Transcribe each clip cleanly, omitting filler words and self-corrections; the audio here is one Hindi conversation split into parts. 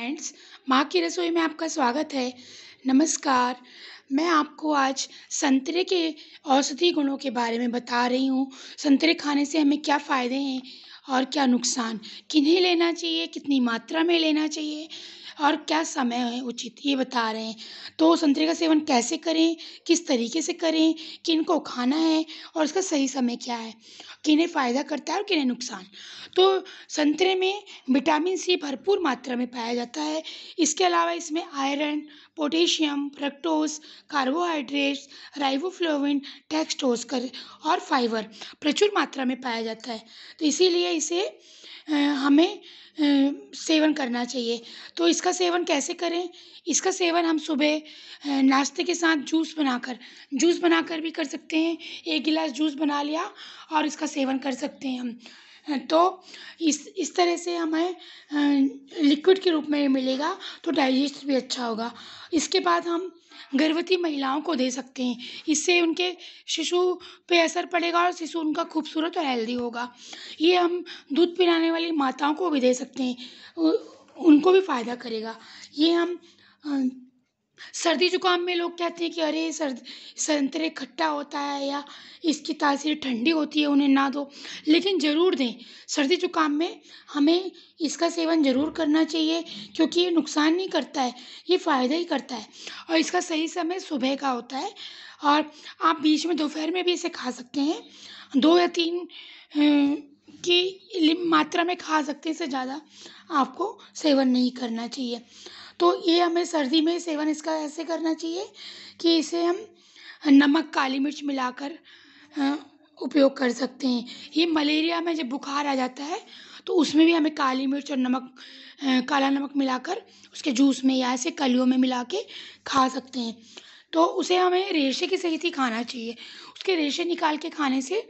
फ्रेंड्स, माँ की रसोई में आपका स्वागत है। नमस्कार, मैं आपको आज संतरे के औषधि गुणों के बारे में बता रही हूँ। संतरे खाने से हमें क्या फ़ायदे हैं और क्या नुकसान, किन्हें लेना चाहिए, कितनी मात्रा में लेना चाहिए और क्या समय है उचित, ये बता रहे हैं। तो संतरे का सेवन कैसे करें, किस तरीके से करें, किनको खाना है और उसका सही समय क्या है, किन्हें फ़ायदा करता है और किन्हें नुकसान। तो संतरे में विटामिन सी भरपूर मात्रा में पाया जाता है। इसके अलावा इसमें iron, potassium, fructose, carbohydrates, riboflavin, dextrose कर और फाइबर प्रचुर मात्रा में पाया जाता है। तो इसीलिए इसे हमें सेवन करना चाहिए। तो इसका सेवन कैसे करें? इसका सेवन हम सुबह नाश्ते के साथ जूस बनाकर भी कर सकते हैं। 1 गिलास जूस बना लिया और इसका सेवन कर सकते हैं हम। तो इस तरह से हमें लिक्विड के रूप में मिलेगा, तो डाइजेस्ट भी अच्छा होगा। इसके बाद हम गर्भवती महिलाओं को दे सकते हैं। इससे उनके शिशु पे असर पड़ेगा और शिशु उनका खूबसूरत और हेल्दी होगा। ये हम दूध पिलाने वाली माताओं को भी दे सकते हैं, उनको भी फ़ायदा करेगा। ये हम सर्दी जुकाम में लोग कहते हैं कि अरे संतरे खट्टा होता है या इसकी तासीर ठंडी होती है, उन्हें ना दो, लेकिन ज़रूर दें। सर्दी जुकाम में हमें इसका सेवन ज़रूर करना चाहिए, क्योंकि ये नुकसान नहीं करता है, ये फ़ायदा ही करता है। और इसका सही समय सुबह का होता है और आप बीच में दोपहर में भी इसे खा सकते हैं। 2 या 3 की मात्रा में खा सकते हैं, इससे ज़्यादा आपको सेवन नहीं करना चाहिए। तो ये हमें सर्दी में सेवन इसका ऐसे करना चाहिए कि इसे हम नमक, काली मिर्च मिलाकर अ, उपयोग कर सकते हैं। ये मलेरिया में जब बुखार आ जाता है, तो उसमें भी हमें काली मिर्च और काला नमक मिलाकर उसके जूस में या ऐसे कलियों में मिला के खा सकते हैं। तो उसे हमें रेशे के सहित ही खाना चाहिए। उसके रेशे निकाल के खाने से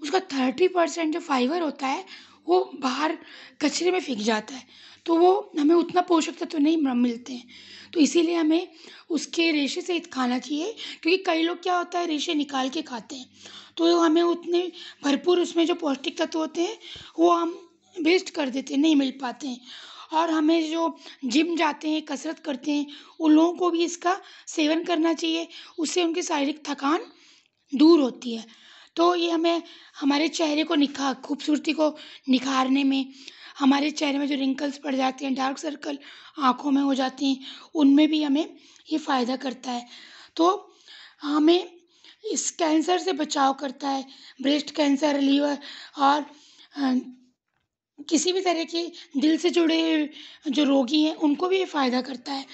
उसका 30% जो फाइबर होता है, वो बाहर कचरे में फेंक जाता है, तो वो हमें उतना पोषक तत्व नहीं मिलते हैं। तो इसीलिए हमें उसके रेशे सहित खाना चाहिए, क्योंकि कई लोग क्या होता है रेशे निकाल के खाते हैं, तो हमें उतने भरपूर उसमें जो पौष्टिक तत्व होते हैं वो हम वेस्ट कर देते हैं, नहीं मिल पाते हैं। और हमें जो जिम जाते हैं, कसरत करते हैं, उन लोगों को भी इसका सेवन करना चाहिए। उससे उनकी शारीरिक थकान दूर होती है। तो ये हमें हमारे चेहरे को खूबसूरती को निखारने में, हमारे चेहरे में जो रिंकल्स पड़ जाते हैं, डार्क सर्कल आँखों में हो जाती हैं, उनमें भी हमें ये फ़ायदा करता है। तो हमें इस कैंसर से बचाव करता है, ब्रेस्ट कैंसर, लीवर और अ, किसी भी तरह के दिल से जुड़े जो रोगी हैं, उनको भी ये फ़ायदा करता है।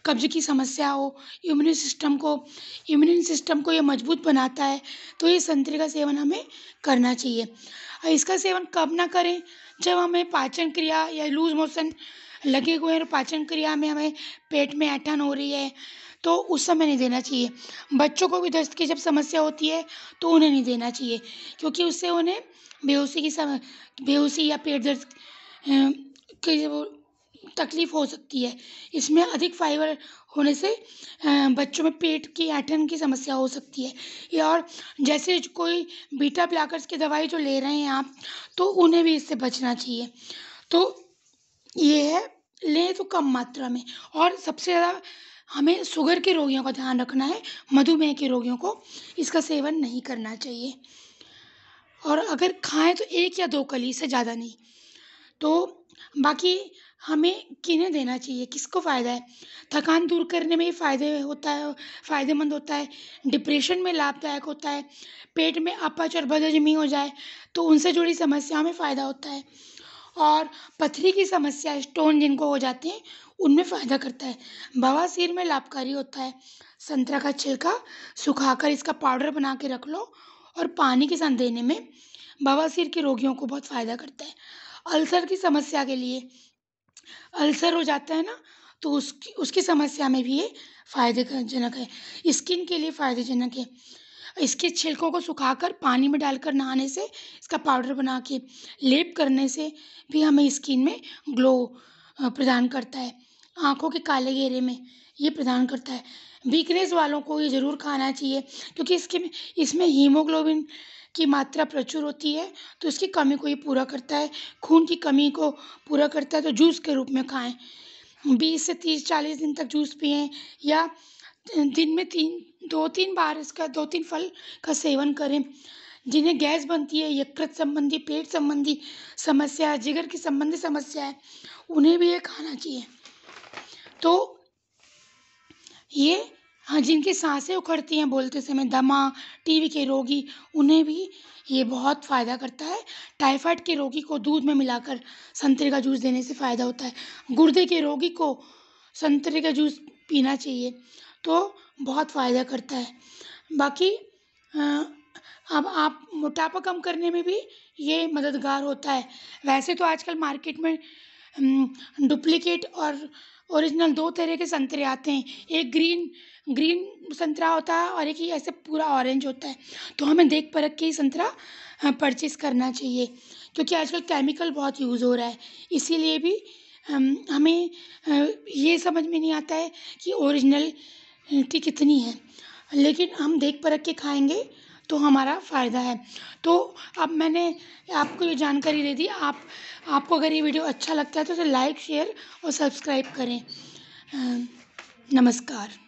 कब्ज़ की समस्या हो, इम्यून सिस्टम को ये मजबूत बनाता है, तो ये संतरे का सेवन हमें करना चाहिए। इसका सेवन कब ना करें? जब हमें पाचन क्रिया या लूज़ मोशन लगे हुए हैं और पाचन क्रिया में हमें पेट में ऐंठन हो रही है, तो उस समय नहीं देना चाहिए। बच्चों को भी दस्त की जब समस्या होती है, तो उन्हें नहीं देना चाहिए, क्योंकि उससे उन्हें बेहोशी या पेट दर्द की वो तकलीफ़ हो सकती है। इसमें अधिक फाइबर होने से बच्चों में पेट की ऐंठन की समस्या हो सकती है। या और जैसे कोई बीटा ब्लॉकर्स की दवाई जो ले रहे हैं आप, तो उन्हें भी इससे बचना चाहिए। तो ये है, लें तो कम मात्रा में। और सबसे ज़्यादा हमें शुगर के रोगियों का ध्यान रखना है, मधुमेह के रोगियों को इसका सेवन नहीं करना चाहिए। और अगर खाएँ तो 1 या 2 कली, इससे ज़्यादा नहीं। तो बाकी हमें किन्हें देना चाहिए, किसको फ़ायदा है? थकान दूर करने में ये फ़ायदेमंद होता है, डिप्रेशन में लाभदायक होता है, पेट में अपच और बदहज़मी हो जाए, तो उनसे जुड़ी समस्याओं में फ़ायदा होता है। और पथरी की समस्या, स्टोन जिनको हो जाते हैं, उनमें फ़ायदा करता है। बवासीर में लाभकारी होता है। संतरा का छिलका सुखाकर इसका पाउडर बना के रख लो और पानी के साथ देने में बवासीर के रोगियों को बहुत फ़ायदा करता है। अल्सर की समस्या के लिए, अल्सर हो जाता है ना, तो उसकी उसकी समस्या में भी ये फ़ायदेजनक है। स्किन के लिए फ़ायदेजनक है। इसके छिलकों को सुखाकर पानी में डालकर नहाने से, इसका पाउडर बना के लेप करने से भी हमें स्किन में ग्लो प्रदान करता है। आँखों के काले घेरे में ये प्रदान करता है। वीकनेस वालों को ये ज़रूर खाना चाहिए, क्योंकि इसमें हीमोग्लोबिन की मात्रा प्रचुर होती है, तो इसकी कमी को ये पूरा करता है। खून की कमी को पूरा करता है, तो जूस के रूप में खाएँ। 20 से 30-40 दिन तक जूस पिएँ या दिन में 2-3 बार इसका 2-3 फल का सेवन करें। जिन्हें गैस बनती है, यकृत संबंधी, पेट संबंधी समस्या, जिगर की संबंधी समस्या है, उन्हें भी ये खाना चाहिए। तो ये हाँ, जिनकी साँसें उखड़ती हैं बोलते समय, दमा, टीबी के रोगी, उन्हें भी ये बहुत फ़ायदा करता है। टाइफाइड के रोगी को दूध में मिलाकर संतरे का जूस देने से फ़ायदा होता है। गुर्दे के रोगी को संतरे का जूस पीना चाहिए, तो बहुत फ़ायदा करता है। बाकी अब आप मोटापा कम करने में भी ये मददगार होता है। वैसे तो आजकल मार्केट में डुप्लीकेट और ओरिजिनल 2 तरह के संतरे आते हैं। एक ग्रीन संतरा होता है और एक ही ऐसे पूरा ऑरेंज होता है। तो हमें देख परख के ही संतरा परचेज़ करना चाहिए, क्योंकि आजकल केमिकल बहुत यूज़ हो रहा है। इसीलिए भी हमें ये समझ में नहीं आता है कि ओरिजिनलिटी कितनी है, लेकिन हम देख परख के खाएँगे तो हमारा फ़ायदा है। तो अब मैंने आपको ये जानकारी दे दी। आपको अगर ये वीडियो अच्छा लगता है तो उसे लाइक, शेयर और सब्सक्राइब करें। नमस्कार।